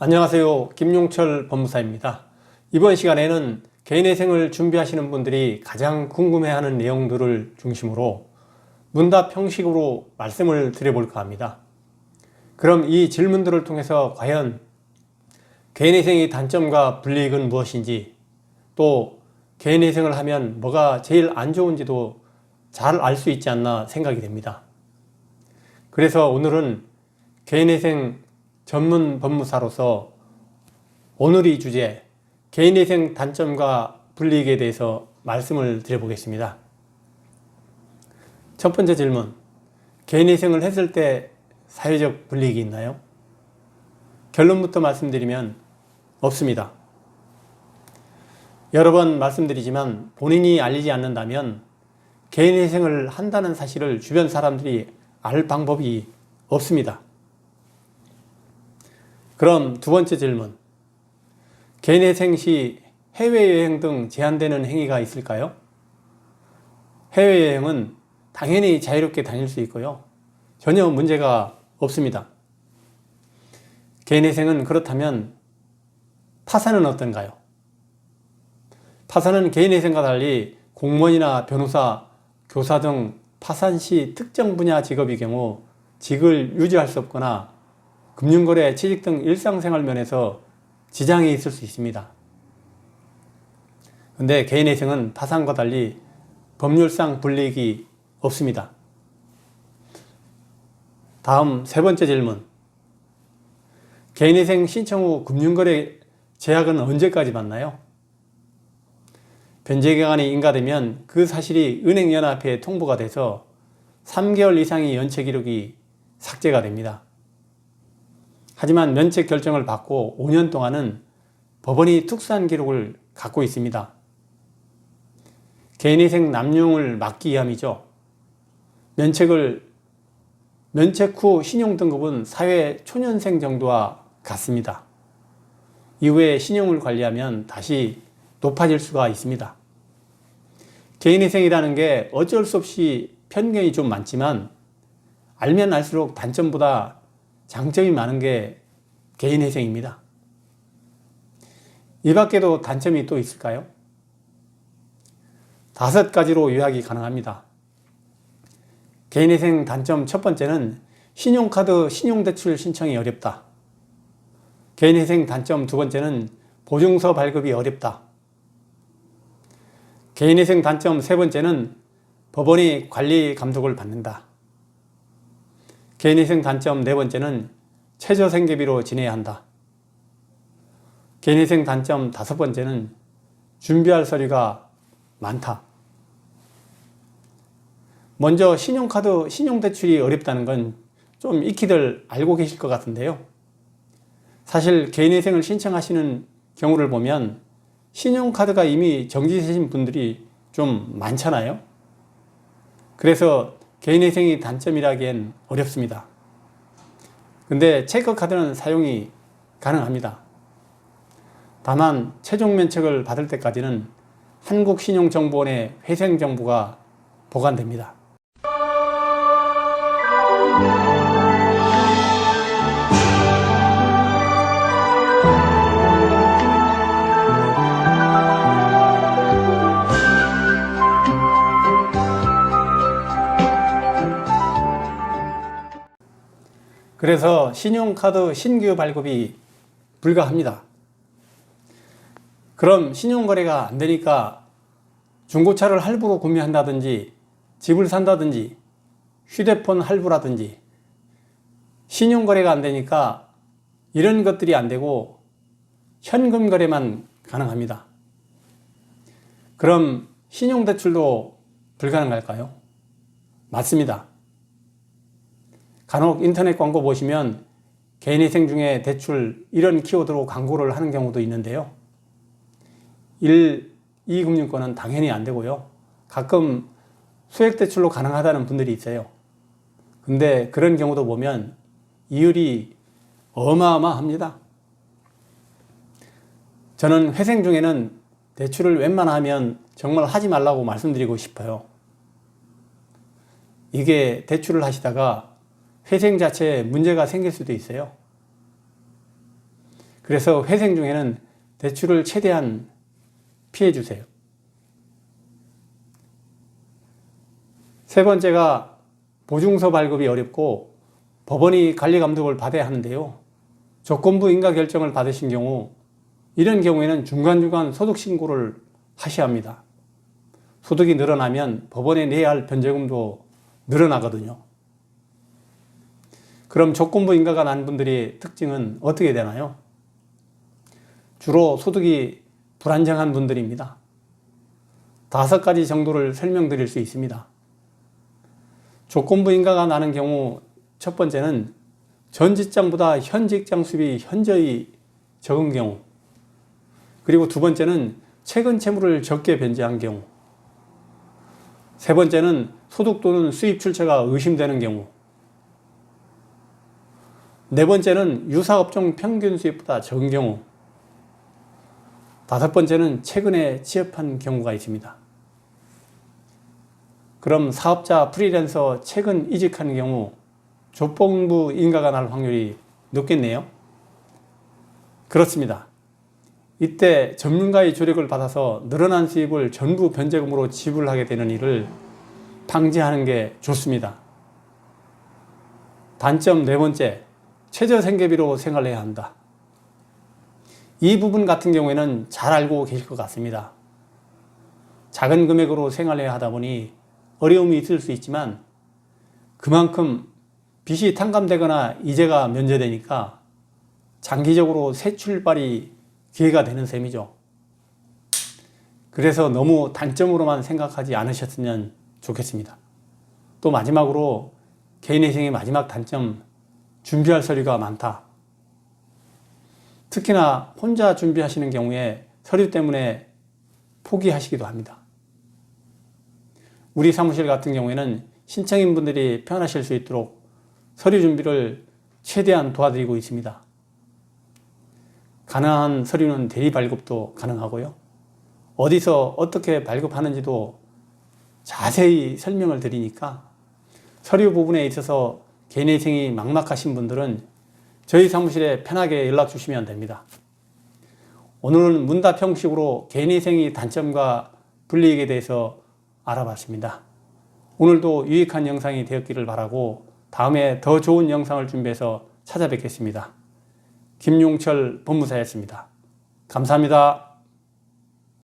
안녕하세요. 김용철 법무사입니다. 이번 시간에는 개인회생을 준비하시는 분들이 가장 궁금해하는 내용들을 중심으로 문답 형식으로 말씀을 드려볼까 합니다. 그럼 이 질문들을 통해서 과연 개인회생의 단점과 불이익은 무엇인지, 또 개인회생을 하면 뭐가 제일 안 좋은지도 잘 알 수 있지 않나 생각이 됩니다. 그래서 오늘은 개인회생 전문 법무사로서 오늘의 주제 개인회생 단점과 불이익에 대해서 말씀을 드려보겠습니다. 첫 번째 질문, 개인회생을 했을 때 사회적 불이익이 있나요? 결론부터 말씀드리면 없습니다. 여러 번 말씀드리지만 본인이 알리지 않는다면 개인회생을 한다는 사실을 주변 사람들이 알 방법이 없습니다. 그럼 두 번째 질문, 개인회생 시 해외여행 등 제한되는 행위가 있을까요? 해외여행은 당연히 자유롭게 다닐 수 있고요. 전혀 문제가 없습니다. 개인회생은 그렇다면 파산은 어떤가요? 파산은 개인회생과 달리 공무원이나 변호사, 교사 등 파산 시 특정 분야 직업의 경우 직을 유지할 수 없거나 금융거래, 취직 등 일상생활 면에서 지장이 있을 수 있습니다. 근데 개인회생은 파산과 달리 법률상 불이익이 없습니다. 다음 세 번째 질문, 개인회생 신청 후 금융거래 제약은 언제까지 받나요? 변제기간이 인가되면 그 사실이 은행연합회에 통보가 돼서 3개월 이상의 연체 기록이 삭제가 됩니다. 하지만 면책 결정을 받고 5년 동안은 법원이 특수한 기록을 갖고 있습니다. 개인회생 남용을 막기 위함이죠. 면책 후 신용등급은 사회 초년생 정도와 같습니다. 이후에 신용을 관리하면 다시 높아질 수가 있습니다. 개인회생이라는 게 어쩔 수 없이 편견이 좀 많지만 알면 알수록 단점보다 장점이 많은 게 개인회생입니다. 이 밖에도 단점이 또 있을까요? 5가지로 요약이 가능합니다. 개인회생 단점 첫 번째는 신용카드, 신용대출 신청이 어렵다. 개인회생 단점 두 번째는 보증서 발급이 어렵다. 개인회생 단점 세 번째는 법원이 관리 감독을 받는다. 개인회생 단점 네 번째는 최저생계비로 지내야 한다. 개인회생 단점 다섯 번째는 준비할 서류가 많다. 먼저 신용카드, 신용대출이 어렵다는 건 좀 익히들 알고 계실 것 같은데요. 사실 개인회생을 신청하시는 경우를 보면 신용카드가 이미 정지되신 분들이 좀 많잖아요. 그래서 개인회생이 단점이라기엔 어렵습니다. 근데 체크카드는 사용이 가능합니다. 다만 최종 면책을 받을 때까지는 한국신용정보원의 회생정보가 보관됩니다. 그래서 신용카드 신규 발급이 불가합니다. 그럼 신용거래가 안 되니까 중고차를 할부로 구매한다든지 집을 산다든지 휴대폰 할부라든지 신용거래가 안 되니까 이런 것들이 안 되고 현금 거래만 가능합니다. 그럼 신용대출도 불가능할까요? 맞습니다. 간혹 인터넷 광고 보시면 개인회생 중에 대출 이런 키워드로 광고를 하는 경우도 있는데요. 2금융권은 당연히 안 되고요. 가끔 소액대출로 가능하다는 분들이 있어요. 근데 그런 경우도 보면 이율이 어마어마합니다. 저는 회생 중에는 대출을 웬만하면 정말 하지 말라고 말씀드리고 싶어요. 이게 대출을 하시다가 회생 자체에 문제가 생길 수도 있어요. 그래서 회생 중에는 대출을 최대한 피해 주세요. 세 번째가 보증서 발급이 어렵고 법원이 관리 감독을 받아야 하는데요. 조건부 인가 결정을 받으신 경우, 이런 경우에는 중간중간 소득 신고를 하셔야 합니다. 소득이 늘어나면 법원에 내야 할 변제금도 늘어나거든요. 그럼 조건부 인가가 난 분들의 특징은 어떻게 되나요? 주로 소득이 불안정한 분들입니다. 5가지 정도를 설명드릴 수 있습니다. 조건부 인가가 나는 경우, 첫 번째는 전 직장보다 현 직장 수입이 현저히 적은 경우, 그리고 두 번째는 최근 채무를 적게 변제한 경우, 세 번째는 소득 또는 수입 출처가 의심되는 경우, 네 번째는 유사업종 평균 수입보다 적은 경우, 다섯 번째는 최근에 취업한 경우가 있습니다. 그럼 사업자 프리랜서 최근 이직하는 경우 조건부 인가가 날 확률이 높겠네요. 그렇습니다. 이때 전문가의 조력을 받아서 늘어난 수입을 전부 변제금으로 지불하게 되는 일을 방지하는 게 좋습니다. 단점 네 번째, 최저생계비로 생활해야 한다. 이 부분 같은 경우에는 잘 알고 계실 것 같습니다. 작은 금액으로 생활해야 하다 보니 어려움이 있을 수 있지만 그만큼 빚이 탕감되거나 이자가 면제되니까 장기적으로 새 출발이 기회가 되는 셈이죠. 그래서 너무 단점으로만 생각하지 않으셨으면 좋겠습니다. 또 마지막으로 개인회생의 마지막 단점, 준비할 서류가 많다. 특히나 혼자 준비하시는 경우에 서류 때문에 포기하시기도 합니다. 우리 사무실 같은 경우에는 신청인분들이 편하실 수 있도록 서류 준비를 최대한 도와드리고 있습니다. 가능한 서류는 대리 발급도 가능하고요. 어디서 어떻게 발급하는지도 자세히 설명을 드리니까 서류 부분에 있어서 개인회생이 막막하신 분들은 저희 사무실에 편하게 연락 주시면 됩니다. 오늘은 문답 형식으로 개인회생의 단점과 불이익에 대해서 알아봤습니다. 오늘도 유익한 영상이 되었기를 바라고 다음에 더 좋은 영상을 준비해서 찾아뵙겠습니다. 김용철 법무사였습니다. 감사합니다.